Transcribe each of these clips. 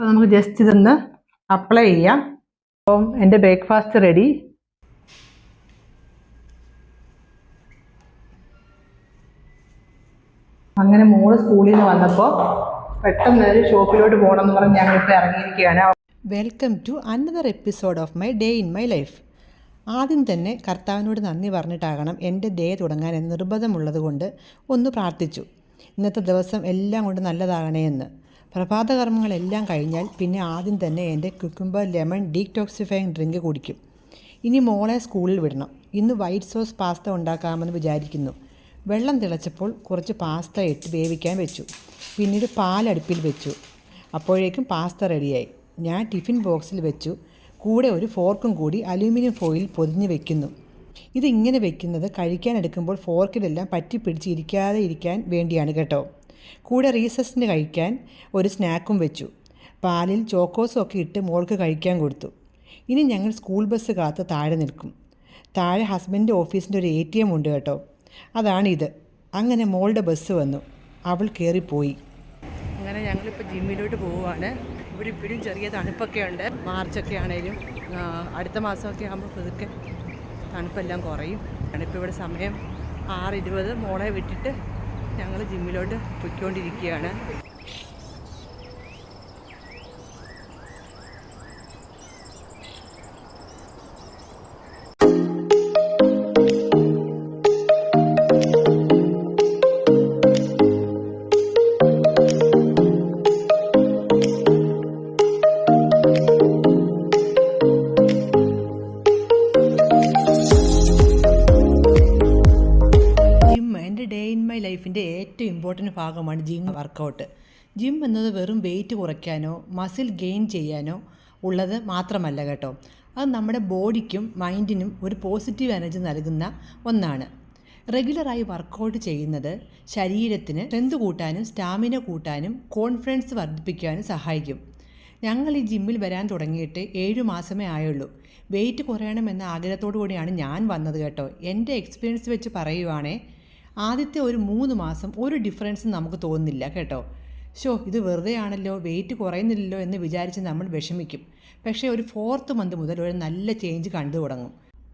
നമുക്ക് ജസ്റ്റ് ഇതൊന്ന് അപ്ലൈ ചെയ്യാം. അപ്പം എൻ്റെ ബ്രേക്ക്ഫാസ്റ്റ് റെഡി. അങ്ങനെ മോള് സ്കൂളിൽ നിന്ന് വന്നപ്പോൾ പെട്ടെന്ന് ഒരു ഷോപ്പിലോട്ട് പോകണമെന്ന് പറഞ്ഞ് ഞങ്ങളിപ്പോൾ ഇറങ്ങിയിരിക്കുകയാണ്. Welcome to another episode of my day in my life. ആദ്യം തന്നെ കർത്താവിനോട് നന്ദി പറഞ്ഞിട്ടാകണം എൻ്റെ ഡേ തുടങ്ങാൻ എന്ന് നിർബന്ധമുള്ളത് കൊണ്ട് ഒന്ന് പ്രാർത്ഥിച്ചു. ഇന്നത്തെ ദിവസം എല്ലാം കൊണ്ട് നല്ലതാകണേ എന്ന്. പ്രഭാതകർമ്മങ്ങളെല്ലാം കഴിഞ്ഞാൽ പിന്നെ ആദ്യം തന്നെ എൻ്റെ കുക്കുംബർ ലെമൺ ഡീടോക്സിഫയിങ് ഡ്രിങ്ക് കുടിക്കും. ഇനി മോളെ സ്കൂളിൽ വിടണം. ഇന്ന് വൈറ്റ് സോസ് പാസ്ത ഉണ്ടാക്കാമെന്ന് വിചാരിക്കുന്നു. വെള്ളം തിളച്ചപ്പോൾ കുറച്ച് പാസ്ത ഇട്ട് വേവിക്കാൻ വെച്ചു. പിന്നീട് പാലടുപ്പിൽ വെച്ചു. അപ്പോഴേക്കും പാസ്ത റെഡിയായി. ഞാൻ ടിഫിൻ ബോക്സിൽ വെച്ചു. കൂടെ ഒരു ഫോർക്കും കൂടി അലൂമിനിയം ഫോയിൽ പൊതിഞ്ഞ് വെക്കുന്നു. ഇതിങ്ങനെ വെക്കുന്നത് കഴിക്കാൻ എടുക്കുമ്പോൾ ഫോർക്കിലെല്ലാം പറ്റി പിടിച്ചിരിക്കാതെ ഇരിക്കാൻ വേണ്ടിയാണ് കേട്ടോ. കൂടെ റീസസിന് കഴിക്കാൻ ഒരു സ്നാക്കും വെച്ചു. പാലിൽ ചോക്കോസും ഒക്കെ ഇട്ട് മോൾക്ക് കഴിക്കാൻ കൊടുത്തു. ഇനി ഞങ്ങൾ സ്കൂൾ ബസ് കാത്ത് താഴെ നിൽക്കും. താഴെ ഹസ്ബൻഡ് ഓഫീസിൻ്റെ ഒരു ATM ഉണ്ട് കേട്ടോ. അതാണിത്. അങ്ങനെ മോളുടെ ബസ് വന്നു. അവൾ കയറിപ്പോയി. അങ്ങനെ ഞങ്ങളിപ്പോൾ ജിമ്മിലോട്ട് പോവുകയാണ്. ഇവിടെ ഇപ്പോഴും ചെറിയ തണുപ്പൊക്കെ ഉണ്ട്. മാർച്ചൊക്കെ ആണേലും അടുത്ത മാസമൊക്കെ ആകുമ്പോൾ പതുക്കെ തണുപ്പെല്ലാം കുറയും. ഇപ്പോൾ ഇവിടെ സമയം 6:20. മോളെ വിട്ടിട്ട് ഞങ്ങൾ ജിമ്മിലോട്ട് പൊയ്ക്കൊണ്ടിരിക്കുകയാണ്. ഡേ ഇൻ മൈ ലൈഫിൻ്റെ ഏറ്റവും ഇമ്പോർട്ടൻറ്റ് ഭാഗമാണ് ജിം വർക്കൗട്ട്. ജിം എന്നത് വെറും വെയിറ്റ് കുറയ്ക്കാനോ മസിൽ ഗെയിൻ ചെയ്യാനോ ഉള്ളത് മാത്രമല്ല കേട്ടോ. അത് നമ്മുടെ ബോഡിക്കും മൈൻഡിനും ഒരു പോസിറ്റീവ് എനർജി നൽകുന്ന ഒന്നാണ്. റെഗുലറായി വർക്കൗട്ട് ചെയ്യുന്നത് ശരീരത്തിന് സ്ട്രെങ്ത് കൂട്ടാനും സ്റ്റാമിന കൂട്ടാനും കോൺഫിഡൻസ് വർദ്ധിപ്പിക്കാനും സഹായിക്കും. ഞങ്ങൾ ഈ ജിമ്മിൽ വരാൻ തുടങ്ങിയിട്ട് 7 മാസമേ ആയുള്ളൂ. വെയിറ്റ് കുറയണമെന്ന ആഗ്രഹത്തോടു കൂടിയാണ് ഞാൻ വന്നത് കേട്ടോ. എൻ്റെ എക്സ്പീരിയൻസ് വെച്ച് പറയുവാണേ, ആദ്യത്തെ ഒരു 3 മാസം ഒരു ഡിഫറൻസും നമുക്ക് തോന്നുന്നില്ല കേട്ടോ. ഇത് വെറുതെ ആണല്ലോ, വെയിറ്റ് കുറയുന്നില്ലല്ലോ എന്ന് വിചാരിച്ച് നമ്മൾ വിഷമിക്കും. പക്ഷേ ഒരു 4th മന്ത് മുതൽ ഒരു നല്ല ചേഞ്ച് കണ്ടു തുടങ്ങും.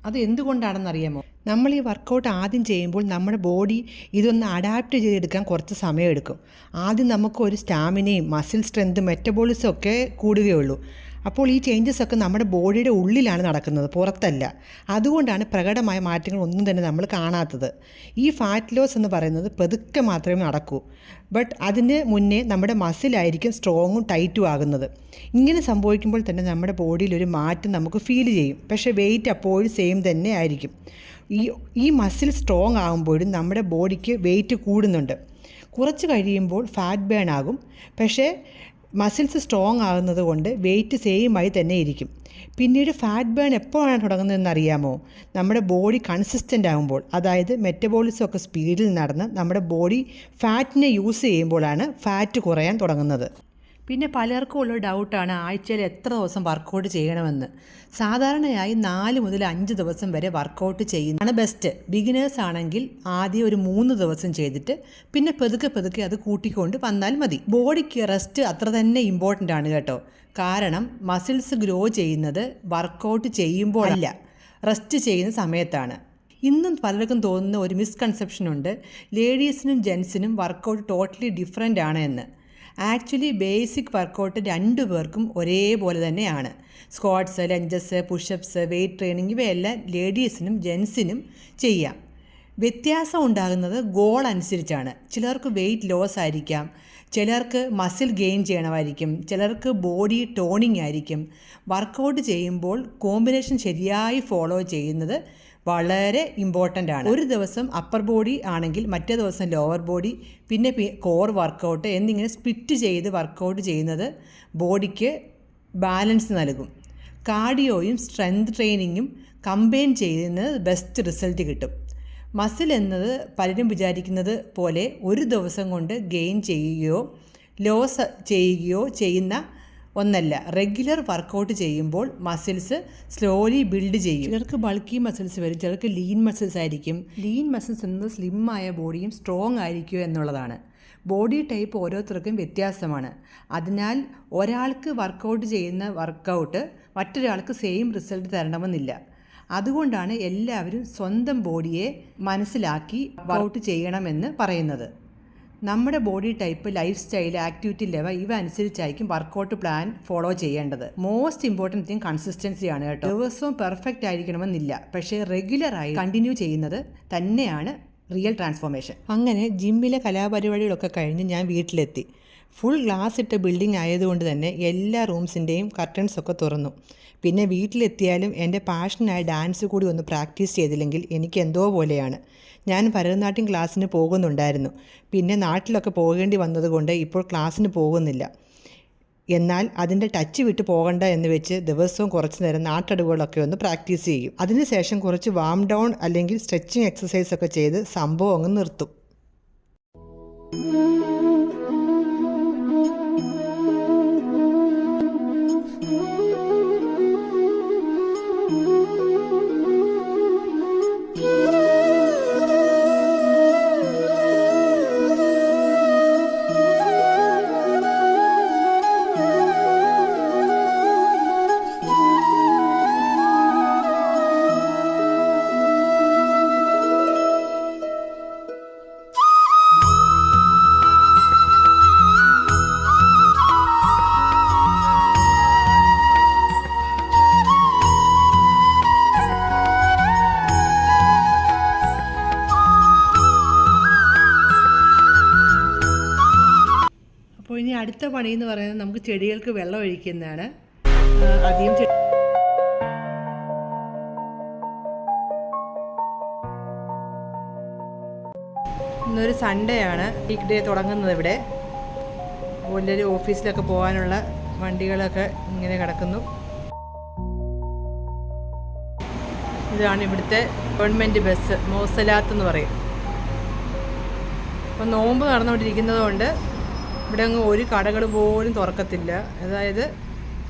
അത് എന്തുകൊണ്ടാണെന്നറിയാമോ? നമ്മൾ ഈ വർക്കൗട്ട് ആദ്യം ചെയ്യുമ്പോൾ നമ്മുടെ ബോഡി ഇതൊന്ന് അഡാപ്റ്റ് ചെയ്തെടുക്കാൻ കുറച്ച് സമയമെടുക്കും. ആദ്യം നമുക്ക് ഒരു സ്റ്റാമിനയും മസിൽ സ്ട്രെങ്തും മെറ്റബോളിസം ഒക്കെ കൂടുകയുള്ളൂ. അപ്പോൾ ഈ ചേഞ്ചസ് ഒക്കെ നമ്മുടെ ബോഡിയുടെ ഉള്ളിലാണ് നടക്കുന്നത്, പുറത്തല്ല. അതുകൊണ്ടാണ് പ്രകടമായ മാറ്റങ്ങൾ ഒന്നും തന്നെ നമ്മൾ കാണാത്തത്. ഈ ഫാറ്റ് ലോസ് എന്ന് പറയുന്നത് പതുക്കെ മാത്രമേ നടക്കൂ. ബട്ട് അതിന് മുന്നേ നമ്മുടെ മസിലായിരിക്കും സ്ട്രോങ്ങും ടൈറ്റും ആകുന്നത്. ഇങ്ങനെ സംഭവിക്കുമ്പോൾ തന്നെ നമ്മുടെ ബോഡിയിൽ ഒരു മാറ്റം നമുക്ക് ഫീൽ ചെയ്യും. പക്ഷേ വെയിറ്റ് അപ്പോഴും സെയിം തന്നെ ആയിരിക്കും. ഈ മസിൽ സ്ട്രോങ് ആകുമ്പോഴും നമ്മുടെ ബോഡിക്ക് വെയിറ്റ് കൂടുന്നുണ്ട്. കുറച്ച് കഴിയുമ്പോൾ ഫാറ്റ് ബേൺ ആകും. പക്ഷേ മസിൽസ് സ്ട്രോങ് ആകുന്നത് കൊണ്ട് വെയിറ്റ് സെയിമായി തന്നെ ഇരിക്കും. പിന്നീട് ഫാറ്റ് ബേൺ എപ്പോഴാണ് തുടങ്ങുന്നതെന്ന് അറിയാമോ? നമ്മുടെ ബോഡി കൺസിസ്റ്റൻ്റ് ആകുമ്പോൾ, അതായത് മെറ്റബോളിസം ഒക്കെ സ്പീഡിൽ നടന്ന് നമ്മുടെ ബോഡി ഫാറ്റിനെ യൂസ് ചെയ്യുമ്പോഴാണ് ഫാറ്റ് കുറയാൻ തുടങ്ങുന്നത്. പിന്നെ പലർക്കും ഉള്ള ഡൗട്ടാണ് ആഴ്ചയിൽ എത്ര ദിവസം വർക്കൗട്ട് ചെയ്യണമെന്ന്. സാധാരണയായി 4 മുതൽ 5 ദിവസം വരെ വർക്കൗട്ട് ചെയ്യുന്നതാണ് ബെസ്റ്റ്. ബിഗിനേഴ്സ് ആണെങ്കിൽ ആദ്യം ഒരു 3 ദിവസം ചെയ്തിട്ട് പിന്നെ പതുക്കെ അത് കൂട്ടിക്കൊണ്ട് വന്നാൽ മതി. ബോഡിക്ക് റെസ്റ്റ് അത്ര തന്നെ ഇമ്പോർട്ടൻ്റ് ആണ് കേട്ടോ. കാരണം മസിൽസ് ഗ്രോ ചെയ്യുന്നത് വർക്കൗട്ട് ചെയ്യുമ്പോൾ അല്ല, റെസ്റ്റ് ചെയ്യുന്ന സമയത്താണ്. ഇന്നും പലർക്കും തോന്നുന്ന ഒരു മിസ്കൺസെപ്ഷൻ ഉണ്ട്, ലേഡീസിനും ജെൻസിനും വർക്കൗട്ട് ടോട്ടലി ഡിഫറെൻ്റ് ആണ് എന്ന്. ആക്ച്വലി ബേസിക് വർക്കൗട്ട് 2 പേർക്കും ഒരേപോലെ തന്നെയാണ്. സ്ക്വാട്ട്സ്, ലഞ്ചസ്, പുഷപ്സ്, വെയ്റ്റ് ട്രെയിനിങ് ഇവയെല്ലാം ലേഡീസിനും ജെൻസിനും ചെയ്യാം. വ്യത്യാസം ഉണ്ടാകുന്നത് ഗോൾ അനുസരിച്ചാണ്. ചിലർക്ക് വെയിറ്റ് ലോസ് ആയിരിക്കാം, ചിലർക്ക് മസിൽ ഗെയിൻ ചെയ്യണമായിരിക്കും, ചിലർക്ക് ബോഡി ടോണിങ് ആയിരിക്കും. വർക്കൗട്ട് ചെയ്യുമ്പോൾ കോമ്പിനേഷൻ ശരിയായി ഫോളോ ചെയ്യുന്നത് വളരെ ഇമ്പോർട്ടൻ്റ് ആണ്. ഒരു ദിവസം അപ്പർ ബോഡി ആണെങ്കിൽ മറ്റേ ദിവസം ലോവർ ബോഡി, പിന്നെ കോർ വർക്കൗട്ട് എന്നിങ്ങനെ സ്പ്ലിറ്റ് ചെയ്ത് വർക്കൗട്ട് ചെയ്യുന്നത് ബോഡിക്ക് ബാലൻസ് നൽകും. കാർഡിയോയും സ്ട്രെങ്ത് ട്രെയിനിങ്ങും കമ്പൈൻ ചെയ്യുന്നത് ബെസ്റ്റ് റിസൾട്ട് കിട്ടും. മസിൽ എന്നത് പലരും വിചാരിക്കുന്നത് പോലെ ഒരു ദിവസം കൊണ്ട് ഗെയിൻ ചെയ്യുകയോ ലോസ് ചെയ്യുകയോ ചെയ്യുന്ന ഒന്നല്ല. റെഗുലർ വർക്കൗട്ട് ചെയ്യുമ്പോൾ മസിൽസ് സ്ലോലി ബിൽഡ് ചെയ്യും. ചിലർക്ക് ബൾക്കി മസിൽസ് വരും, ചിലർക്ക് ലീൻ മസിൽസ് ആയിരിക്കും. ലീൻ മസിൽസ് എന്നത് സ്ലിമ്മായ ബോഡിയും സ്ട്രോങ് ആയിരിക്കുക എന്നുള്ളതാണ്. ബോഡി ടൈപ്പ് ഓരോരുത്തർക്കും വ്യത്യാസമാണ്. അതിനാൽ ഒരാൾക്ക് വർക്കൗട്ട് ചെയ്യുന്ന വർക്കൗട്ട് മറ്റൊരാൾക്ക് സെയിം റിസൾട്ട് തരണമെന്നില്ല. അതുകൊണ്ടാണ് എല്ലാവരും സ്വന്തം ബോഡിയെ മനസ്സിലാക്കി വർക്കൗട്ട് ചെയ്യണമെന്ന് പറയുന്നത്. നമ്മുടെ body type, life style, activity level ഇവ അനുസരിച്ചായിരിക്കും വർക്കൗട്ട് പ്ലാൻ ഫോളോ ചെയ്യേണ്ടത്. മോസ്റ്റ് ഇമ്പോർട്ടൻറ്റ് തിങ് കൺസിസ്റ്റൻസിയാണ് കേട്ടോ. ദിവസവും പെർഫെക്റ്റ് ആയിരിക്കണമെന്നില്ല, പക്ഷേ റെഗുലറായി കണ്ടിന്യൂ ചെയ്യുന്നത് തന്നെയാണ് റിയൽ ട്രാൻസ്ഫോർമേഷൻ. അങ്ങനെ ജിമ്മിലെ കലാപരിപാടികളൊക്കെ കഴിഞ്ഞ് ഞാൻ വീട്ടിലെത്തി. ഫുൾ ഗ്ലാസ് ഇട്ട ബിൽഡിംഗ് ആയതുകൊണ്ട് തന്നെ എല്ലാ റൂംസിൻ്റെയും കർട്ടൻസൊക്കെ തുറന്നു. പിന്നെ വീട്ടിലെത്തിയാലും എൻ്റെ പാഷനായ ഡാൻസ് കൂടി ഒന്ന് പ്രാക്ടീസ് ചെയ്തില്ലെങ്കിൽ എനിക്ക് എന്തോ പോലെയാണ്. ഞാൻ ഭരതനാട്യം ക്ലാസ്സിന് പോകുന്നുണ്ടായിരുന്നു. പിന്നെ നാട്ടിലൊക്കെ പോകേണ്ടി വന്നതുകൊണ്ട് ഇപ്പോൾ ക്ലാസ്സിന് പോകുന്നില്ല. എന്നാൽ അതിൻ്റെ ടച്ച് വിട്ട് പോകണ്ട എന്ന് വെച്ച് ദിവസവും കുറച്ച് നേരം നാട്ടടവുകളൊക്കെ ഒന്ന് പ്രാക്ടീസ് ചെയ്യും. അതിനുശേഷം കുറച്ച് വാം ഡൗൺ അല്ലെങ്കിൽ സ്ട്രെച്ചിങ് എക്സസൈസൊക്കെ ചെയ്ത് സംഭവം അങ്ങ് നിർത്തും. അപ്പോൾ ഇനി അടുത്ത പണി എന്ന് പറയുന്നത് നമുക്ക് ചെടികൾക്ക് വെള്ളം ഒഴിക്കുന്നതാണ്. അധികം ഇന്നൊരു സൺഡേ ആണ്, വീക്ക് ഡേ തുടങ്ങുന്നത്. ഇവിടെ എല്ലാവരും ഓഫീസിലൊക്കെ പോകാനുള്ള വണ്ടികളൊക്കെ ഇങ്ങനെ കിടക്കുന്നു. ഇതാണ് ഇവിടുത്തെ ഗവൺമെൻറ് ബസ്, മോസലാത്ത് എന്ന് പറയും. അപ്പോൾ നോമ്പ് നടന്നുകൊണ്ടിരിക്കുന്നത് കൊണ്ട് ഇവിടെ അങ്ങ് ഒരു കടകൾ പോലും തുറക്കത്തില്ല. അതായത്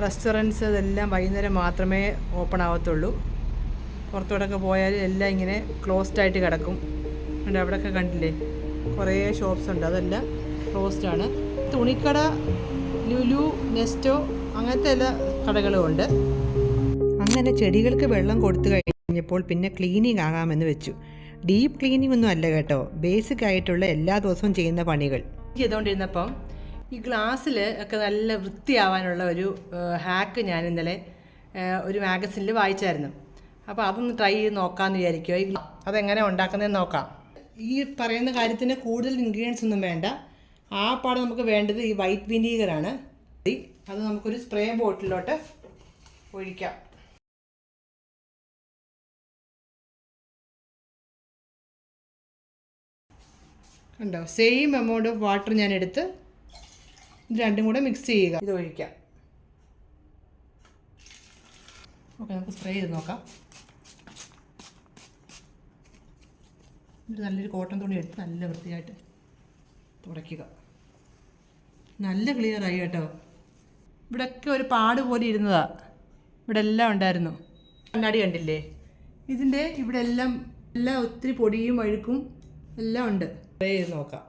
റെസ്റ്റോറൻറ്റ്സ് ഇതെല്ലാം വൈകുന്നേരം മാത്രമേ ഓപ്പൺ ആവത്തുള്ളൂ. പുറത്തോടൊക്കെ പോയാൽ എല്ലാം ഇങ്ങനെ ക്ലോസ്ഡ് ആയിട്ട് കിടക്കും. അതുകൊണ്ട് അവിടെയൊക്കെ കണ്ടില്ലേ കുറേ ഷോപ്സ് ഉണ്ട്, അതെല്ലാം ക്ലോസ്ഡ് ആണ്. തുണിക്കട, ലുലു, നെസ്റ്റോ അങ്ങനത്തെ എല്ലാ കടകളും ഉണ്ട്. അങ്ങനെ ചെടികൾക്ക് വെള്ളം കൊടുത്തു കഴിഞ്ഞപ്പോൾ പിന്നെ ക്ലീനിങ് ആകാമെന്ന് വെച്ചു. ഡീപ്പ് ക്ലീനിങ് ഒന്നും അല്ല കേട്ടോ, ബേസിക് ആയിട്ടുള്ള എല്ലാ ദിവസവും ചെയ്യുന്ന പണികൾ ചെയ്തുകൊണ്ടിരുന്നപ്പം ഈ ഗ്ലാസ്സിൽ ഒക്കെ നല്ല വൃത്തിയാവാനുള്ള ഒരു ഹാക്ക് ഞാൻ ഇന്നലെ ഒരു മാഗസിനിൽ വായിച്ചായിരുന്നു. അപ്പോൾ അതൊന്ന് ട്രൈ ചെയ്ത് നോക്കാമെന്ന് വിചാരിക്കുമോ. അതെങ്ങനെ ഉണ്ടാക്കുന്നതെന്ന് നോക്കാം. ഈ പറയുന്ന കാര്യത്തിന് കൂടുതൽ ഇൻഗ്രീഡിയൻസ് ഒന്നും വേണ്ട. ആ പാട് നമുക്ക് വേണ്ടത് ഈ വൈറ്റ് വിനീഗറാണ്. അത് നമുക്കൊരു സ്പ്രേ ബോട്ടിലോട്ട് ഒഴിക്കാം. കണ്ടോ, സെയിം എമൗണ്ട് ഓഫ് വാട്ടർ ഞാൻ എടുത്ത് ഇത് രണ്ടും കൂടെ മിക്സ് ചെയ്യുക. ഇത് ഒഴിക്കാം. ഓക്കെ, നമുക്ക് സ്പ്രേ ചെയ്ത് നോക്കാം. ഇത് നല്ലൊരു കോട്ടൺ തുണി എടുത്ത് നല്ല വൃത്തിയായിട്ട് തുടയ്ക്കുക. നല്ല ക്ലിയറായി കേട്ടോ. ഇവിടെയൊക്കെ ഒരു പാട് പോലെ ഇരുന്നതാണ്, ഇവിടെ എല്ലാം ഉണ്ടായിരുന്നു. കണ്ണാടി കണ്ടില്ലേ, ഇതിൻ്റെ ഇവിടെ എല്ലാം ഒത്തിരി പൊടിയും അഴുക്കും എല്ലാം ഉണ്ട്. സ്പ്രേ ചെയ്ത് നോക്കാം.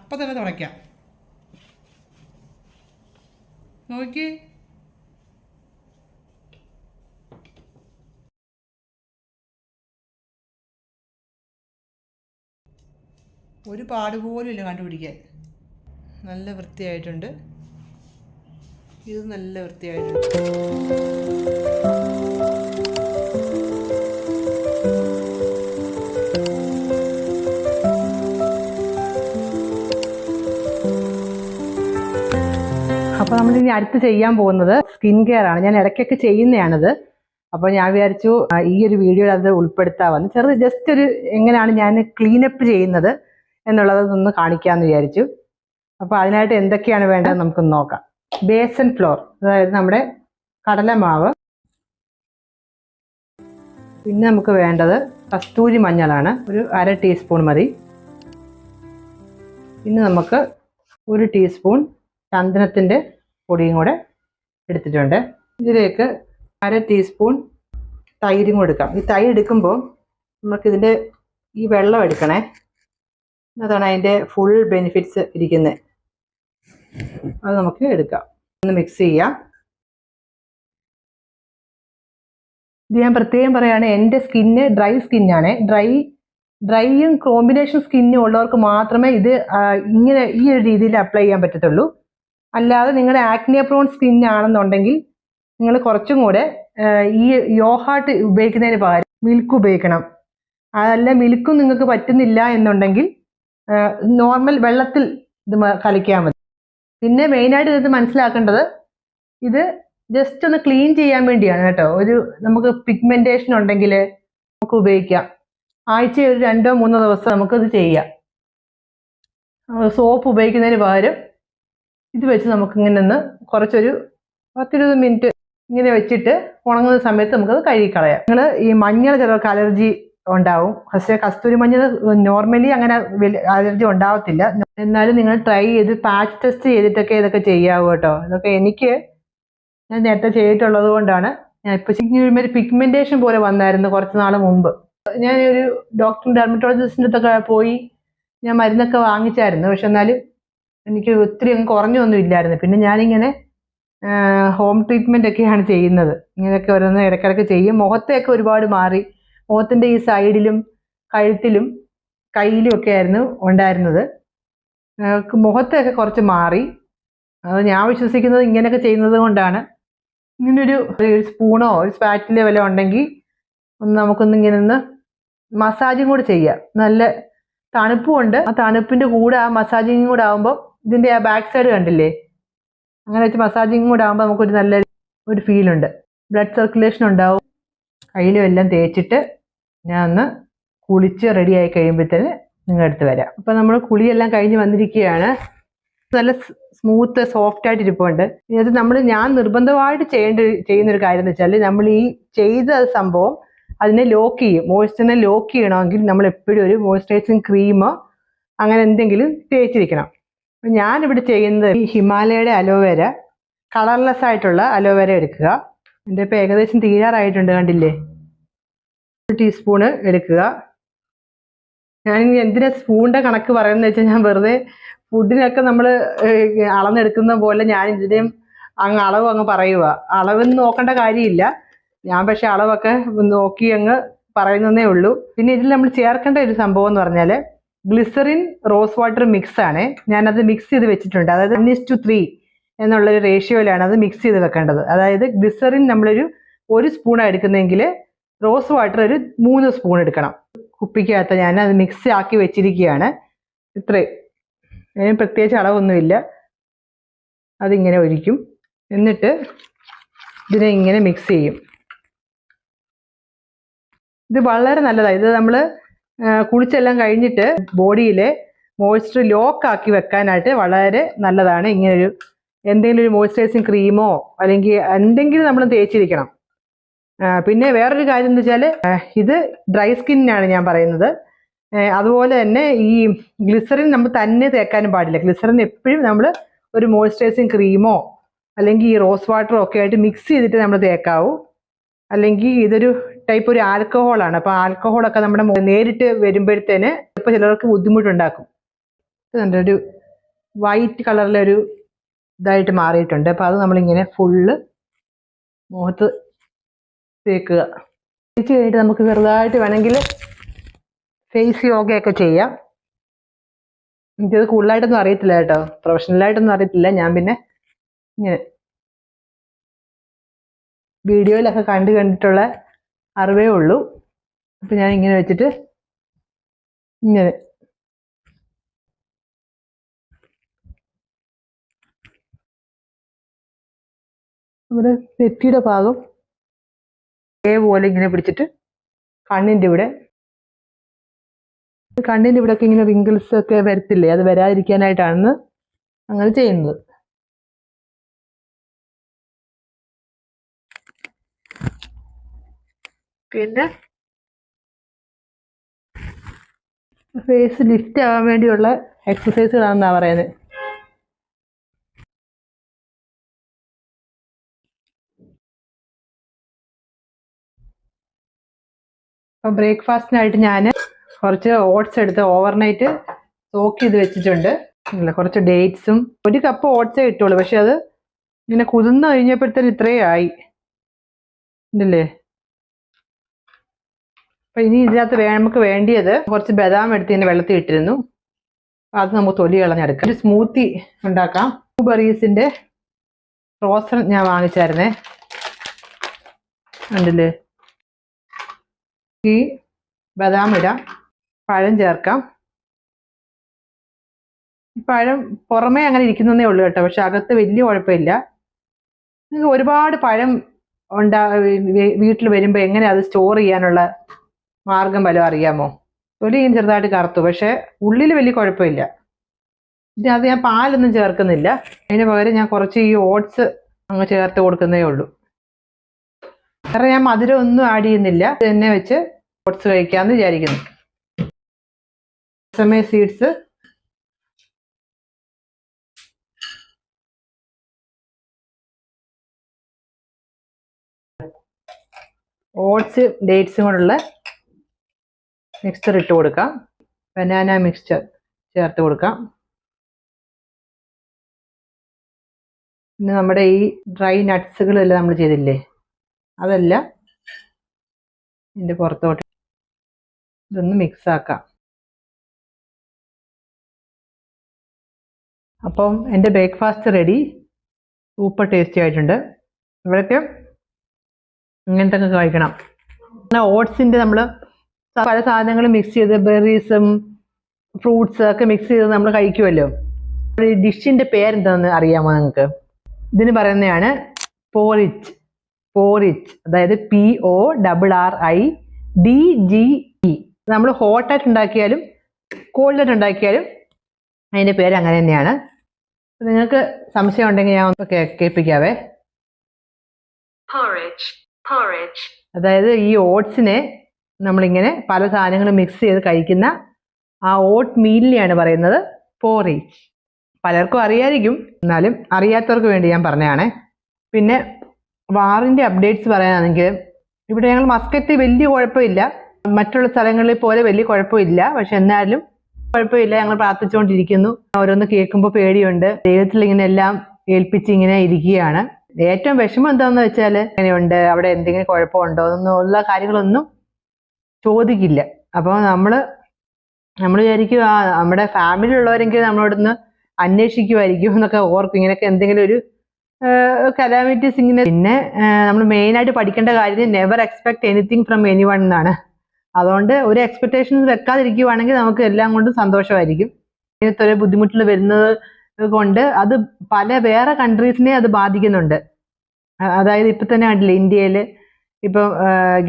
അപ്പം തന്നെ തുടയ്ക്കാം. നോക്കി, ഒരു പാട് പോലും ഇല്ല കണ്ടുപിടിക്കാൻ. നല്ല വൃത്തിയായിട്ടുണ്ട്. ഇത് നല്ല വൃത്തിയായിട്ടുണ്ട്. അപ്പോൾ നമ്മളിനി അടുത്ത് ചെയ്യാൻ പോകുന്നത് സ്കിൻ കെയർ ആണ്. ഞാൻ ഇടയ്ക്കൊക്കെ ചെയ്യുന്നതാണിത്. അപ്പോൾ ഞാൻ വിചാരിച്ചു ഈ ഒരു വീഡിയോയിൽ അത് ഉൾപ്പെടുത്താമെന്ന്. ജസ്റ്റ് ഒരു എങ്ങനെയാണ് ഞാൻ ക്ലീനപ്പ് ചെയ്യുന്നത് എന്നുള്ളതൊന്ന് കാണിക്കാമെന്ന് വിചാരിച്ചു. അപ്പോൾ അതിനായിട്ട് എന്തൊക്കെയാണ് വേണ്ടത് നമുക്കൊന്ന് നോക്കാം. ബേസൻ ഫ്ലോർ, അതായത് നമ്മുടെ കടലമാവ്. പിന്നെ നമുക്ക് വേണ്ടത് കസ്തൂരി മഞ്ഞളാണ്, ഒരു 1/2 ടീസ്പൂൺ മതി. പിന്നെ നമുക്ക് 1 ടീസ്പൂൺ ചന്ദനത്തിൻ്റെ പൊടിയും കൂടെ എടുത്തിട്ടുണ്ട്. ഇതിലേക്ക് 1/2 ടീസ്പൂൺ തൈരും കൂടെ എടുക്കാം. ഈ തൈര് എടുക്കുമ്പോൾ നമുക്കിതിൻ്റെ ഈ വെള്ളം എടുക്കണേ. അതാണ് അതിൻ്റെ ഫുൾ ബെനിഫിറ്റ്സ് ഇരിക്കുന്നത്. അത് നമുക്ക് എടുക്കാം. ഒന്ന് മിക്സ് ചെയ്യാം. ഇത് ഞാൻ പ്രത്യേകം പറയുകയാണ്, എൻ്റെ സ്കിന്ന് ഡ്രൈ സ്കിന്നാണ്. ഡ്രൈയും കോമ്പിനേഷൻ സ്കിന്നും ഉള്ളവർക്ക് മാത്രമേ ഇത് ഇങ്ങനെ ഈ ഒരു രീതിയിൽ അപ്ലൈ ചെയ്യാൻ പറ്റത്തുള്ളൂ. അല്ലാതെ നിങ്ങളുടെ ആക്നെ പ്രോൺ സ്കിന്നാണെന്നുണ്ടെങ്കിൽ നിങ്ങൾ കുറച്ചും കൂടെ ഈ യോഹാർട്ട് ഉപയോഗിക്കുന്നതിന് പകരം മിൽക്ക് ഉപയോഗിക്കണം. അതല്ല മിൽക്കും നിങ്ങൾക്ക് പറ്റുന്നില്ല എന്നുണ്ടെങ്കിൽ നോർമൽ വെള്ളത്തിൽ ഇത് കലക്കിയാൽ മതി. പിന്നെ മെയിനായിട്ട് ഇത് മനസ്സിലാക്കേണ്ടത്, ഇത് ജസ്റ്റ് ഒന്ന് ക്ലീൻ ചെയ്യാൻ വേണ്ടിയാണ് കേട്ടോ. നമുക്ക് പിഗ്മെന്റേഷൻ ഉണ്ടെങ്കിൽ നമുക്ക് ഉപയോഗിക്കാം. ആഴ്ചയിൽ ഒരു 2-3 ദിവസം നമുക്കിത് ചെയ്യാം. സോപ്പ് ഉപയോഗിക്കുന്നതിന് പകരം ഇത് വെച്ച് നമുക്കിങ്ങനെ ഒന്ന് കുറച്ചൊരു 10-20 മിനിറ്റ് ഇങ്ങനെ വെച്ചിട്ട് ഉണങ്ങുന്ന സമയത്ത് നമുക്കത് കഴുകിക്കളയാം. നിങ്ങൾ ഈ മഞ്ഞൾ ചിലർക്ക് അലർജി ഉണ്ടാവും. പക്ഷേ കസ്തൂരി മഞ്ഞൾ നോർമലി അങ്ങനെ അലർജി ഉണ്ടാവത്തില്ല. എന്നാലും നിങ്ങൾ ട്രൈ ചെയ്ത് പാച്ച് ടെസ്റ്റ് ചെയ്തിട്ടൊക്കെ ഇതൊക്കെ ചെയ്യാവൂ കേട്ടോ. ഇതൊക്കെ ഞാൻ നേരത്തെ ചെയ്തിട്ടുള്ളത് കൊണ്ടാണ്. ഞാൻ ഇപ്പോൾ പിഗ്മെന്റേഷൻ പോലെ വന്നായിരുന്നു കുറച്ച് നാൾ മുമ്പ്. ഞാൻ ഒരു ഡെർമറ്റോളജിസ്റ്റിൻ്റെ അടുത്തൊക്കെ പോയി ഞാൻ മരുന്നൊക്കെ വാങ്ങിച്ചായിരുന്നു. പക്ഷെ എന്നാലും എനിക്ക് ഒത്തിരി അങ്ങ് കുറഞ്ഞൊന്നും ഇല്ലായിരുന്നു. പിന്നെ ഞാനിങ്ങനെ ഹോം ട്രീറ്റ്മെൻ്റ് ഒക്കെയാണ് ചെയ്യുന്നത്. ഇങ്ങനെയൊക്കെ ഓരോന്ന് ഇടയ്ക്കിടയ്ക്ക് ചെയ്യും. മുഖത്തെയൊക്കെ ഒരുപാട് മാറി. മുഖത്തിൻ്റെ ഈ സൈഡിലും കഴുത്തിലും കയ്യിലും ഒക്കെ ആയിരുന്നു ഉണ്ടായിരുന്നത്. മുഖത്തെയൊക്കെ കുറച്ച് മാറി. അത് ഞാൻ വിശ്വസിക്കുന്നത് ഇങ്ങനെയൊക്കെ ചെയ്യുന്നത് കൊണ്ടാണ്. ഇങ്ങനൊരു സ്പൂണോ ഒരു സ്പാറ്റിലോ വല്ലതും ഉണ്ടെങ്കിൽ നമുക്കൊന്ന് ഇങ്ങനെ ഒന്ന് മസാജും കൂടെ ചെയ്യാം. നല്ല തണുപ്പുമുണ്ട്. ആ തണുപ്പിൻ്റെ കൂടെ ആ മസാജിങ് കൂടെ ആകുമ്പോൾ ഇതിൻ്റെ ആ ബാക്ക് സൈഡ് കണ്ടില്ലേ, അങ്ങനെ വെച്ച് മസാജിങ് കൂടെ ആകുമ്പോൾ നമുക്കൊരു നല്ലൊരു ഫീലുണ്ട്. ബ്ലഡ് സർക്കുലേഷൻ ഉണ്ടാവും. കയ്യിലും എല്ലാം തേച്ചിട്ട് ഞാൻ ഒന്ന് കുളിച്ച് റെഡിയായി കഴിയുമ്പോഴത്തേന് നിങ്ങളുടെ അടുത്ത് വരാം. അപ്പം നമ്മൾ കുളിയെല്ലാം കഴിഞ്ഞ് വന്നിരിക്കുകയാണ്. നല്ല സ്മൂത്ത് സോഫ്റ്റ് ആയിട്ട് ഇരിപ്പുണ്ട്. ഇത് ഞാൻ നിർബന്ധമായിട്ട് ചെയ്യുന്നൊരു കാര്യം എന്ന് വെച്ചാൽ, നമ്മൾ ഈ ചെയ്ത സംഭവം അതിനെ ലോക്ക് ചെയ്യും. മോയ്സ്ചറിനെ ലോക്ക് ചെയ്യണമെങ്കിൽ നമ്മൾ എപ്പോഴും ഒരു മോയ്സ്ചറൈസിങ് ക്രീമോ അങ്ങനെ എന്തെങ്കിലും തേച്ചിരിക്കണം. ഞാനിവിടെ ചെയ്യുന്നത് ഈ ഹിമാലയയുടെ അലോവേര, കളർലെസ് ആയിട്ടുള്ള അലോവേര എടുക്കുക. എൻ്റെ ഇപ്പോൾ ഏകദേശം തീരാറായിട്ടുണ്ട്, കണ്ടില്ലേ. 1 ടീസ്പൂണ് എടുക്കുക. ഞാൻ എന്തിനാ സ്പൂണിൻ്റെ കണക്ക് പറയുന്നത് വെച്ചാൽ, ഞാൻ വെറുതെ ഫുഡിനൊക്കെ നമ്മൾ അളന്നെടുക്കുന്ന പോലെ ഞാൻ ഇതിൻ്റെയും അളവ് അങ്ങ് പറയുക. അളവെന്ന് നോക്കേണ്ട കാര്യമില്ല. ഞാൻ പക്ഷെ അളവൊക്കെ നോക്കി അങ്ങ് പറയുന്നതേ ഉള്ളൂ. പിന്നെ ഇതിൽ നമ്മൾ ചേർക്കേണ്ട ഒരു സംഭവം എന്ന് പറഞ്ഞാൽ ഗ്ലിസറിൻ റോസ് വാട്ടർ മിക്സ് ആണ്. ഞാനത് മിക്സ് ചെയ്ത് വെച്ചിട്ടുണ്ട്. അതായത് 1:3 എന്നുള്ളൊരു റേഷ്യോയിലാണ് അത് മിക്സ് ചെയ്ത് വെക്കേണ്ടത്. അതായത് ഗ്ലിസറിൻ നമ്മളൊരു 1 സ്പൂണാണ് എടുക്കുന്നതെങ്കിൽ റോസ് വാട്ടർ ഒരു 3 സ്പൂൺ എടുക്കണം. കുപ്പിക്കകത്ത് ഞാൻ അത് മിക്സ് ആക്കി വെച്ചിരിക്കുകയാണ്. ഇത്രയും, അതിന് പ്രത്യേകിച്ച് അളവൊന്നുമില്ല. അതിങ്ങനെ ഒഴിക്കും. എന്നിട്ട് ഇതിനെ ഇങ്ങനെ മിക്സ് ചെയ്യും. ഇത് വളരെ നല്ലതാണ്. ഇത് നമ്മൾ കുളിച്ചെല്ലാം കഴിഞ്ഞിട്ട് ബോഡിയിലെ മോയ്സ്ചർ ലോക്കാക്കി വെക്കാനായിട്ട് വളരെ നല്ലതാണ്. ഇങ്ങനൊരു എന്തെങ്കിലും ഒരു മോയ്സ്ചറൈസിങ് ക്രീമോ അല്ലെങ്കിൽ എന്തെങ്കിലും നമ്മൾ തേച്ചിരിക്കണം. പിന്നെ വേറൊരു കാര്യം എന്ന് വെച്ചാൽ, ഇത് ഡ്രൈ സ്കിന്നിനാണ് ഞാൻ പറയുന്നത്. അതുപോലെ തന്നെ ഈ ഗ്ലിസറിൻ നമ്മൾ തന്നെ തേക്കാനും പാടില്ല. ഗ്ലിസറിൻ എപ്പോഴും നമ്മൾ ഒരു മോയ്സ്ചറൈസിങ് ക്രീമോ അല്ലെങ്കിൽ ഈ റോസ് വാട്ടറോ ഒക്കെ ആയിട്ട് മിക്സ് ചെയ്തിട്ട് നമ്മൾ തേക്കാവൂ. അല്ലെങ്കിൽ ഇതൊരു ടൈപ്പ് ഒരു ആൽക്കഹോളാണ്. അപ്പോൾ ആൽക്കഹോളൊക്കെ നമ്മുടെ നേരിട്ട് വരുമ്പോഴത്തേന് ഇപ്പോൾ ചിലർക്ക് ബുദ്ധിമുട്ടുണ്ടാക്കും. ഒരു വൈറ്റ് കളറിലൊരു ഇതായിട്ട് മാറിയിട്ടുണ്ട്. അപ്പോൾ അത് നമ്മളിങ്ങനെ ഫുള്ള് മുഖത്ത് തേക്കുക. തേച്ച് കഴിഞ്ഞിട്ട് നമുക്ക് ചെറുതായിട്ട് വേണമെങ്കിൽ ഫേസ് യോഗയൊക്കെ ചെയ്യാം. എനിക്കത് കൂടുതലായിട്ടൊന്നും അറിയത്തില്ല കേട്ടോ, പ്രൊഫഷണലായിട്ടൊന്നും അറിയത്തില്ല. ഞാൻ പിന്നെ ഇങ്ങനെ വീഡിയോയിലൊക്കെ കണ്ടിട്ടുള്ള അറിവേ ഉള്ളൂ. അപ്പം ഞാൻ ഇങ്ങനെ വെച്ചിട്ട് ഇങ്ങനെ നമ്മുടെ നെറ്റിയുടെ ഭാഗം ഇതേപോലെ ഇങ്ങനെ പിടിച്ചിട്ട് കണ്ണിൻ്റെ ഇവിടെയൊക്കെ ഇങ്ങനെ റിങ്കിൾസ് ഒക്കെ വരത്തില്ലേ, അത് വരാതിരിക്കാനായിട്ടാണ് അങ്ങനെ ചെയ്യുന്നത്. പിന്നെ ഫേസ് ലിഫ്റ്റ് ആവാൻ വേണ്ടിയുള്ള എക്സസൈസുകളാണെന്നാണ് പറയുന്നത്. അപ്പം ബ്രേക്ക്ഫാസ്റ്റിനായിട്ട് ഞാൻ കുറച്ച് ഓട്സ് എടുത്ത് ഓവർനൈറ്റ് സോക്ക് ചെയ്ത് വെച്ചിട്ടുണ്ട്. കുറച്ച് ഡേറ്റ്സും 1 കപ്പ് ഓട്സേ ഇട്ടുള്ളൂ, പക്ഷെ അത് ഇങ്ങനെ കുതിർന്ന് കഴിഞ്ഞപ്പോഴത്തേന് ഇത്രയും ആയി ഇല്ലേ. അപ്പൊ ഇനി ഇതിനകത്ത് നമുക്ക് വേണ്ടിയത് കുറച്ച് ബദാം എടുത്ത് ഇതിന്റെ വെള്ളത്തിൽ ഇട്ടിരുന്നു, അത് നമുക്ക് തൊലി കളഞ്ഞെടുക്കാം. ഒരു സ്മൂത്തി ഉണ്ടാക്കാം. ബ്ലൂബെറീസിന്റെ ഫ്രോസൺ ഞാൻ വാങ്ങിച്ചായിരുന്നേ, ഉണ്ടല്ലേ. ഈ ബദാം ഇടാം, പഴം ചേർക്കാം. പഴം പുറമേ അങ്ങനെ ഇരിക്കുന്നതേ ഉള്ളൂ കേട്ടോ, പക്ഷെ അകത്ത് വലിയ കുഴപ്പമില്ല. നിങ്ങൾക്ക് ഒരുപാട് പഴം വീട്ടിൽ വരുമ്പോൾ എങ്ങനെ അത് സ്റ്റോർ ചെയ്യാനുള്ള മാർഗം വല്ലതും അറിയാമോ? തൊലി ചെറുതായിട്ട് കറുത്തു, പക്ഷെ ഉള്ളിൽ വലിയ കുഴപ്പമില്ല. അത് ഞാൻ പാലൊന്നും ചേർക്കുന്നില്ല, അതിന് പകരം ഞാൻ കുറച്ച് ഈ ഓട്സ് അങ്ങ് ചേർത്ത് കൊടുക്കുന്നേ ഉള്ളൂ. കാരണം ഞാൻ മധുരം ഒന്നും ആഡ് ചെയ്യുന്നില്ല, ഇത് തന്നെ വെച്ച് ഓട്സ് കഴിക്കാമെന്ന് വിചാരിക്കുന്നു. സെസമേ സീഡ്സ്, ഓട്സ് ഡേറ്റ്സും കൊണ്ടുള്ള മിക്സ്ചർ ഇട്ട് കൊടുക്കാം. ബനാന മിക്സ്ചർ ചേർത്ത് കൊടുക്കാം. പിന്നെ നമ്മുടെ ഈ ഡ്രൈ നട്ട്സുകളെല്ലാം നമ്മൾ ചെയ്തില്ലേ, അതെല്ലാം ഇതിൻ്റെ പുറത്തോട്ട് ഇതൊന്ന് മിക്സ് ആക്കാം. അപ്പം എൻ്റെ ബ്രേക്ക്ഫാസ്റ്റ് റെഡി. സൂപ്പർ ടേസ്റ്റി ആയിട്ടുണ്ട്. ഇവിടെയൊക്കെ ഇങ്ങനത്തെ ഒക്കെ കഴിക്കണം. ഓട്സിൻ്റെ നമ്മൾ പല സാധനങ്ങളും മിക്സ് ചെയ്ത് ബെറീസും ഫ്രൂട്ട്സ് ഒക്കെ മിക്സ് ചെയ്ത് നമ്മൾ കഴിക്കുമല്ലോ. ഈ ഡിഷിൻ്റെ പേരെന്താണെന്ന് അറിയാമോ നിങ്ങൾക്ക്? ഇതിന് പറയുന്നതാണ് പോറിച്ച്. പോറിച്ച്, അതായത് PORRIDGE. നമ്മൾ ഹോട്ടായിട്ട് ഉണ്ടാക്കിയാലും കോൾഡായിട്ട് ഉണ്ടാക്കിയാലും അതിൻ്റെ പേര് അങ്ങനെ തന്നെയാണ്. നിങ്ങൾക്ക് സംശയം ഉണ്ടെങ്കിൽ ഞാൻ ഒന്ന് കേൾപ്പിക്കാവേ. അതായത് ഈ ഓട്സിനെ നമ്മളിങ്ങനെ പല സാധനങ്ങളും മിക്സ് ചെയ്ത് കഴിക്കുന്ന ആ ഓട്ട് മീലിനെയാണ് പറയുന്നത് പോറിച്ച്. പലർക്കും അറിയായിരിക്കും, എന്നാലും അറിയാത്തവർക്ക് വേണ്ടി ഞാൻ പറഞ്ഞതാണേ. പിന്നെ വാറിൻ്റെ അപ്ഡേറ്റ്സ് പറയാനാണെങ്കിൽ ഇവിടെ ഞങ്ങൾ മസ്കറ്റ് വലിയ കുഴപ്പമില്ല, മറ്റുള്ള സ്ഥലങ്ങളിൽ പോലെ വലിയ കുഴപ്പമില്ല. പക്ഷെ എന്നാലും കുഴപ്പമില്ല, ഞങ്ങൾ പ്രാർത്ഥിച്ചുകൊണ്ടിരിക്കുന്നു. ഓരോന്ന് കേൾക്കുമ്പോൾ പേടിയുണ്ട്. ദൈവത്തിൽ ഇങ്ങനെ എല്ലാം ഏൽപ്പിച്ച് ഇങ്ങനെ ഇരിക്കുകയാണ്. ഏറ്റവും വിഷമം എന്താണെന്ന് വെച്ചാൽ എങ്ങനെയുണ്ട്, അവിടെ എന്തെങ്കിലും കുഴപ്പമുണ്ടോ എന്നുള്ള കാര്യങ്ങളൊന്നും ചോദിക്കില്ല. അപ്പോൾ നമ്മൾ വിചാരിക്കും നമ്മുടെ ഫാമിലി ഉള്ളവരെങ്കിലും നമ്മളോടൊന്ന് അന്വേഷിക്കുമായിരിക്കും എന്നൊക്കെ ഓർക്കും, ഇങ്ങനെയൊക്കെ എന്തെങ്കിലും ഒരു കലാമിറ്റീസ് ഇങ്ങനെ. പിന്നെ നമ്മൾ മെയിനായിട്ട് പഠിക്കേണ്ട കാര്യം never expect anything from any one എന്നാണ്. അതുകൊണ്ട് ഒരു എക്സ്പെക്ടേഷൻസ് വെക്കാതിരിക്കുവാണെങ്കിൽ നമുക്ക് എല്ലാം കൊണ്ടും സന്തോഷമായിരിക്കും. ഇങ്ങനത്തെ ഒരു ബുദ്ധിമുട്ടുകൾ വരുന്നത് കൊണ്ട് അത് വേറെ കൺട്രീസിനെ അത് ബാധിക്കുന്നുണ്ട്. അതായത് ഇപ്പം തന്നെ കണ്ടില്ലേ, ഇന്ത്യയിൽ ഇപ്പം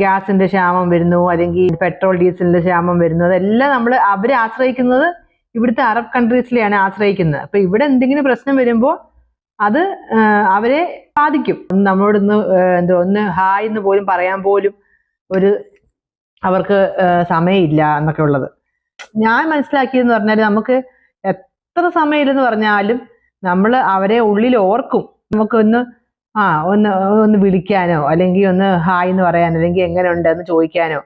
ഗ്യാസിന്റെ ക്ഷാമം വരുന്നു, അല്ലെങ്കിൽ പെട്രോൾ ഡീസലിന്റെ ക്ഷാമം വരുന്നു. അതെല്ലാം അവരെ ആശ്രയിക്കുന്നത് ഇവിടുത്തെ അറബ് കൺട്രീസിലെയാണ് ആശ്രയിക്കുന്നത്. അപ്പൊ ഇവിടെ എന്തെങ്കിലും പ്രശ്നം വരുമ്പോൾ അത് അവരെ ബാധിക്കും. നമ്മളോടൊന്ന് ഒന്ന് ഹായ് എന്ന് പോലും പറയാൻ പോലും അവർക്ക് സമയമില്ല എന്നൊക്കെ ഉള്ളത് ഞാൻ മനസ്സിലാക്കിയെന്ന് പറഞ്ഞാൽ, നമുക്ക് എത്ര സമയമില്ലെന്ന് പറഞ്ഞാലും നമ്മൾ അവരെ ഉള്ളിൽ ഓർക്കും. നമുക്കൊന്ന് ഒന്ന് വിളിക്കാനോ, അല്ലെങ്കിൽ ഒന്ന് ഹായ് എന്ന് പറയാനോ, അല്ലെങ്കിൽ എങ്ങനെയുണ്ട് എന്ന് ചോദിക്കാനോ,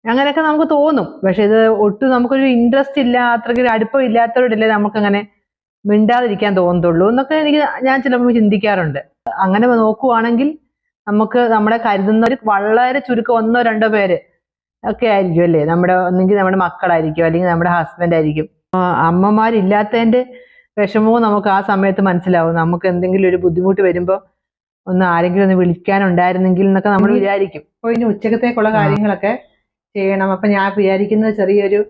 അങ്ങനെയൊക്കെ നമുക്ക് തോന്നും. പക്ഷെ ഇത് ഒട്ടും നമുക്കൊരു ഇൻട്രസ്റ്റ് ഇല്ല, അത്രയ്ക്ക് ഒരു അടുപ്പം ഇല്ലാത്തവരോടല്ലേ നമുക്കങ്ങനെ മിണ്ടാതിരിക്കാൻ തോന്നത്തുള്ളൂ എന്നൊക്കെ ഞാൻ ചിലപ്പോൾ ചിന്തിക്കാറുണ്ട്. അങ്ങനെ നോക്കുവാണെങ്കിൽ നമുക്ക് നമ്മളെ കരുതുന്നവർ വളരെ ചുരുക്കം 1-2 പേര് ഒക്കെ ആയിരിക്കും അല്ലേ. ഒന്നെങ്കിൽ നമ്മുടെ മക്കളായിരിക്കും, അല്ലെങ്കിൽ നമ്മുടെ ഹസ്ബൻഡ് ആയിരിക്കും. അമ്മമാരില്ലാത്തതിന്റെ വിഷമവും നമുക്ക് ആ സമയത്ത് മനസ്സിലാവും. നമുക്ക് എന്തെങ്കിലും ഒരു ബുദ്ധിമുട്ട് വരുമ്പോൾ ആരെങ്കിലും ഒന്ന് വിളിക്കാനുണ്ടായിരുന്നെങ്കിൽ എന്നൊക്കെ നമ്മൾ വിചാരിക്കും. അപ്പോൾ ഇനി ഉച്ചക്കത്തേക്കുള്ള കാര്യങ്ങളൊക്കെ ചെയ്യണം. അപ്പൊ ഞാൻ വിചാരിക്കുന്നത് ചെറിയൊരു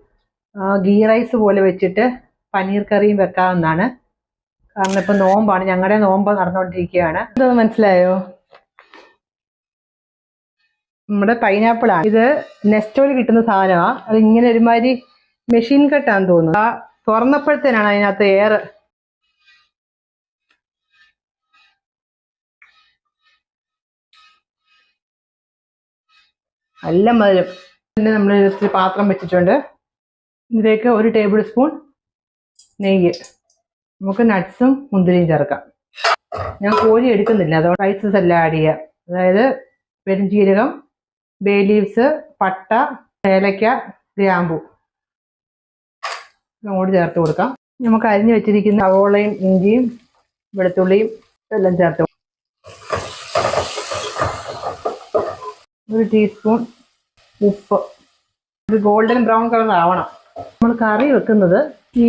ഗീ റൈസ് പോലെ വെച്ചിട്ട് പനീർ കറിയും വെക്കാവുന്നതാണ്. കാരണം ഇപ്പൊ നോമ്പാണ്, ഞങ്ങളുടെ നോമ്പ് നടന്നുകൊണ്ടിരിക്കുകയാണ്. ഇതൊന്ന് മനസ്സിലായോ? നമ്മുടെ പൈനാപ്പിളാണ് ഇത്. നെസ്റ്റോയിൽ കിട്ടുന്ന സാധനമാണ്. അത് ഇങ്ങനെ ഒരുമാതിരി മെഷീൻ കട്ടാന്ന് തോന്നുന്നു. ആ തുറന്നപ്പോഴത്തേനാണ് അതിനകത്ത് എയർ. നല്ല മധുരം. പിന്നെ നമ്മൾ ജസ്റ്റ് പാത്രം വെച്ചിട്ടുണ്ട്. ഇതിലേക്ക് 1 ടേബിൾ സ്പൂൺ നെയ്യ്. നമുക്ക് നട്ട്സും മുന്തിരിയും ചേർക്കാം. ഞാൻ കോരി എടുക്കുന്നില്ല, അതുകൊണ്ട് സ്പൈസസ് എല്ലാം ആഡ് ചെയ്യാം. അതായത് പെരുംജീരകം, ബേ ലീവ്സ്, പട്ട, ഏലക്ക, ഗ്രാമ്പു. അങ്ങോട്ട് ചേർത്ത് കൊടുക്കാം. നമുക്ക് അരിഞ്ഞു വെച്ചിരിക്കുന്ന സവോളയും ഇഞ്ചിയും വെളുത്തുള്ളിയും എല്ലാം ചേർത്ത് ഒരു ടീസ്പൂൺ ഉപ്പ്. ഒരു ഗോൾഡൻ ബ്രൗൺ കളർ ആവണം. നമ്മൾ കറി വെക്കുന്നത് ഈ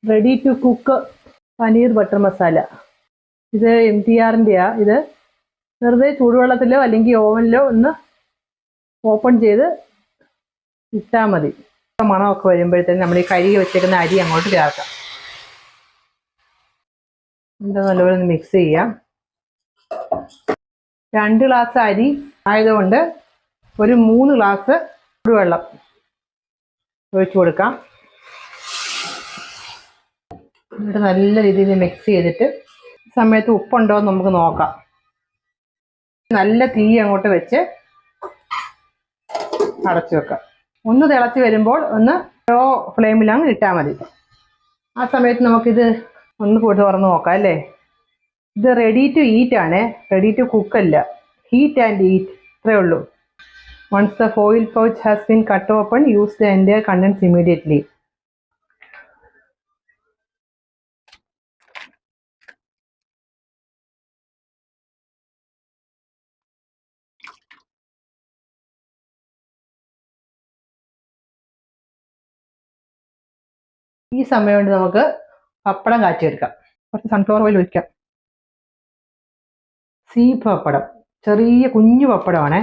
ready to cook paneer butter masala. ഇത് MTRൻ്റെയാണ്. ഇത് വെറുതെ ചൂടുവെള്ളത്തിലോ അല്ലെങ്കിൽ ഓവനിലോ ഒന്ന് ഓപ്പൺ ചെയ്ത് ഇട്ടാൽ മതി. മണമൊക്കെ വരുമ്പോഴത്തേക്കും നമ്മൾ ഈ കഴുകി വെച്ചേക്കുന്ന അരി അങ്ങോട്ട് ചേർക്കാം. ഇത് നല്ലപോലെ ഒന്ന് മിക്സ് ചെയ്യാം. 2 ഗ്ലാസ് അരി ആയതുകൊണ്ട് ഒരു 3 ഗ്ലാസ് ചൂടുവെള്ളം ഒഴിച്ചു കൊടുക്കാം. എന്നിട്ട് നല്ല രീതിയിൽ മിക്സ് ചെയ്തിട്ട് സമയത്ത് ഉപ്പുണ്ടോ എന്ന് നമുക്ക് നോക്കാം. നല്ല തീ അങ്ങോട്ട് വെച്ച് അടച്ചു വെക്കാം. ഒന്ന് തിളച്ച് വരുമ്പോൾ ഒന്ന് ലോ ഫ്ലെയിമിലാണ് ഇട്ടാൽ മതി. ആ സമയത്ത് നമുക്കിത് ഒന്ന് കൂടി തുറന്ന് നോക്കാം അല്ലേ. ഇത് റെഡി ടു ഈറ്റ് ആണ്, റെഡി ടു കുക്ക് അല്ല. ഹീറ്റ് ആൻഡ് ഈറ്റ്, ഇത്രയേ ഉള്ളൂ. Once the foil pouch has been cut open, use the entire contents immediately. ഈ സമയം കൊണ്ട് നമുക്ക് പപ്പടം കാച്ചിയെടുക്കാം. കുറച്ച് സൺഫ്ലവർ ഓയിൽ ഒഴിക്കാം. പപ്പടം, ചെറിയ കുഞ്ഞു പപ്പടമാണേ.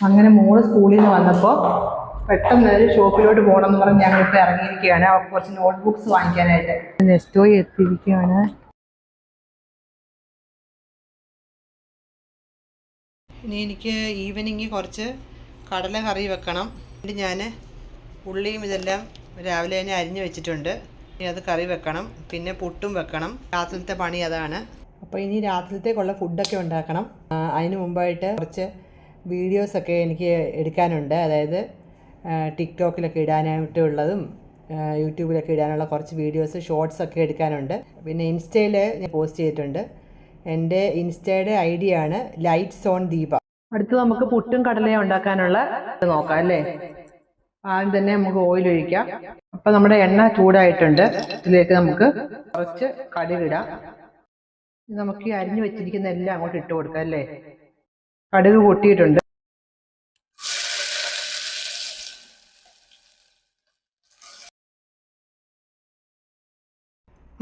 അങ്ങനെ മോള് സ്കൂളിൽ നിന്ന് വന്നപ്പോൾ പെട്ടെന്ന് ഒരു ഷോപ്പിലോട്ട് പോകണമെന്ന് പറഞ്ഞ് ഞങ്ങളിപ്പോൾ ഇറങ്ങിയിരിക്കുകയാണ്. അവർക്ക് കുറച്ച് നോട്ട്ബുക്സ് വാങ്ങിക്കാനായിട്ട്. നെസ്റ്റോയി എത്തിയിരിക്കുകയാണ്. ഇനി എനിക്ക് ഈവനിങ് കുറച്ച് കടല കറി വെക്കണം. എന്നിട്ട് ഞാൻ ഉള്ളിയും ഇതെല്ലാം രാവിലെ തന്നെ അരിഞ്ഞ് വെച്ചിട്ടുണ്ട്. ഇനി അത് കറി വെക്കണം. പിന്നെ പുട്ടും വെക്കണം. രാത്രിയിലത്തെ പണി അതാണ്. അപ്പോൾ ഇനി രാത്രിയിലത്തേക്കുള്ള ഫുഡൊക്കെ ഉണ്ടാക്കണം. അതിന് മുമ്പായിട്ട് കുറച്ച് വീഡിയോസൊക്കെ എനിക്ക് എടുക്കാനുണ്ട്. അതായത് ടിക്ടോക്കിലൊക്കെ ഇടാനായിട്ടുള്ളതും യൂട്യൂബിലൊക്കെ ഇടാനുള്ള കുറച്ച് വീഡിയോസ് ഷോർട്സൊക്കെ എടുക്കാനുണ്ട്. പിന്നെ ഇൻസ്റ്റയിൽ ഞാൻ പോസ്റ്റ് ചെയ്തിട്ടുണ്ട്. എൻ്റെ ഇൻസ്റ്റയുടെ ID ആണ് ലൈറ്റ്സ് ഓൺ ദീപ. അടുത്ത് നമുക്ക് പുട്ടും കടലയും ഉണ്ടാക്കാനുള്ള നോക്കാം അല്ലേ. ആദ്യം തന്നെ നമുക്ക് ഓയിൽ ഒഴിക്കാം. അപ്പം നമ്മുടെ എണ്ണ ചൂടായിട്ടുണ്ട്. ഇതിലേക്ക് നമുക്ക് കുറച്ച് കടുകിടാം. നമുക്ക് ഈ അരിഞ്ഞു വെച്ചിരിക്കുന്ന എല്ലാം അങ്ങോട്ട് ഇട്ട് കൊടുക്കാം അല്ലേ. കടുക് പൊട്ടിയിട്ടുണ്ട്.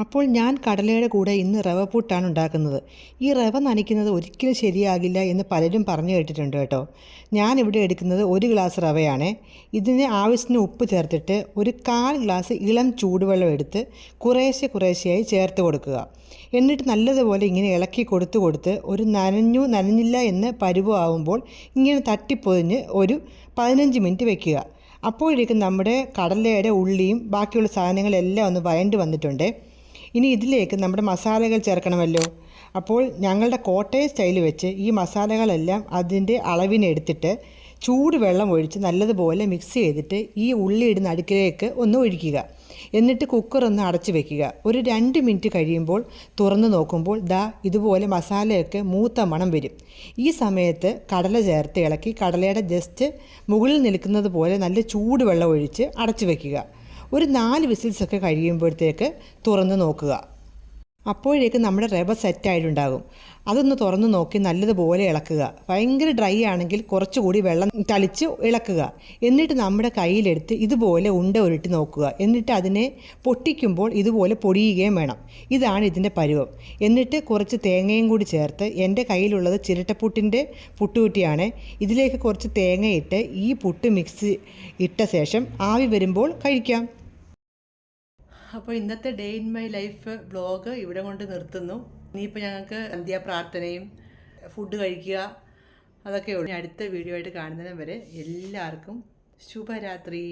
അപ്പോൾ ഞാൻ കടലയുടെ കൂടെ ഇന്ന് റവ പുട്ടാണ് ഉണ്ടാക്കുന്നത്. ഈ റവ നനയ്ക്കുന്നത് ഒരിക്കലും ശരിയാകില്ല എന്ന് പലരും പറഞ്ഞു കേട്ടിട്ടുണ്ട് കേട്ടോ. ഞാനിവിടെ എടുക്കുന്നത് 1 ഗ്ലാസ് റവയാണ്. ഇതിന് ആവശ്യത്തിന് ഉപ്പ് ചേർത്തിട്ട് ഒരു 1/4 ഗ്ലാസ് ഇളം ചൂടുവെള്ളം എടുത്ത് കുറേശ്ശെയായി ചേർത്ത് കൊടുക്കുക. എന്നിട്ട് നല്ലതുപോലെ ഇങ്ങനെ ഇളക്കി കൊടുത്ത് ഒരു നനഞ്ഞില്ല എന്ന് പരുവമാവുമ്പോൾ ഇങ്ങനെ തട്ടിപ്പൊതിഞ്ഞ് ഒരു 15 മിനിറ്റ് വെക്കുക. അപ്പോഴേക്കും നമ്മുടെ കടലയുടെ ഉള്ളിയും ബാക്കിയുള്ള സാധനങ്ങളെല്ലാം ഒന്ന് വഴണ്ട് വന്നിട്ടുണ്ട്. ഇനി ഇതിലേക്ക് നമ്മുടെ മസാലകൾ ചേർക്കണമല്ലോ. അപ്പോൾ ഞങ്ങളുടെ കോട്ടയം സ്റ്റൈൽ വെച്ച് ഈ മസാലകളെല്ലാം അതിൻ്റെ അളവിനെടുത്തിട്ട് ചൂടുവെള്ളം ഒഴിച്ച് നല്ലതുപോലെ മിക്സ് ചെയ്തിട്ട് ഈ ഉള്ളി ഇടുന്ന അടുക്കിലേക്ക് ഒന്ന് ഒഴിക്കുക. എന്നിട്ട് കുക്കർ ഒന്ന് അടച്ചു വെക്കുക. ഒരു 2 മിനിറ്റ് കഴിയുമ്പോൾ തുറന്ന് നോക്കുമ്പോൾ ഇതുപോലെ മസാലയൊക്കെ മൂത്ത മണം വരും. ഈ സമയത്ത് കടല ചേർത്ത് ഇളക്കി കടലയുടെ ജസ്റ്റ് മുകളിൽ നിൽക്കുന്നത് പോലെ നല്ല ചൂടുവെള്ളം ഒഴിച്ച് അടച്ചു വെക്കുക. ഒരു 4 വിസിൽസൊക്കെ കഴിയുമ്പോഴത്തേക്ക് തുറന്ന് നോക്കുക. അപ്പോഴേക്ക് നമ്മുടെ റവ സെറ്റായിട്ടുണ്ടാകും. അതൊന്ന് തുറന്ന് നോക്കി നല്ലതുപോലെ ഇളക്കുക. ഭയങ്കര ഡ്രൈ ആണെങ്കിൽ കുറച്ചുകൂടി വെള്ളം തളിച്ച് ഇളക്കുക. എന്നിട്ട് നമ്മുടെ കയ്യിലെടുത്ത് ഇതുപോലെ ഉണ്ട ഉരുട്ടി നോക്കുക. എന്നിട്ട് അതിനെ പൊട്ടിക്കുമ്പോൾ ഇതുപോലെ പൊടിയുകയും വേണം. ഇതാണ് ഇതിൻ്റെ പരുവം. എന്നിട്ട് കുറച്ച് തേങ്ങയും കൂടി ചേർത്ത്, എൻ്റെ കയ്യിലുള്ളത് ചിരട്ടപ്പുട്ടിൻ്റെ പുട്ടുകുറ്റിയാണ്. ഇതിലേക്ക് കുറച്ച് തേങ്ങയിട്ട് ഈ പുട്ട് മിക്സ് ഇട്ട ശേഷം ആവി വരുമ്പോൾ കഴിക്കാം. അപ്പോൾ ഇന്നത്തെ day in my life vlog ഇവിടെ കൊണ്ട് നിർത്തുന്നു. ഇനിയിപ്പോൾ ഞങ്ങൾക്ക് സന്ധ്യാപ്രാർത്ഥനയും ഫുഡ് കഴിക്കുക അതൊക്കെ ഉള്ളൂ. അടുത്ത വീഡിയോ ആയിട്ട് കാണുന്നതിന് വരെ എല്ലാവർക്കും ശുഭരാത്രി.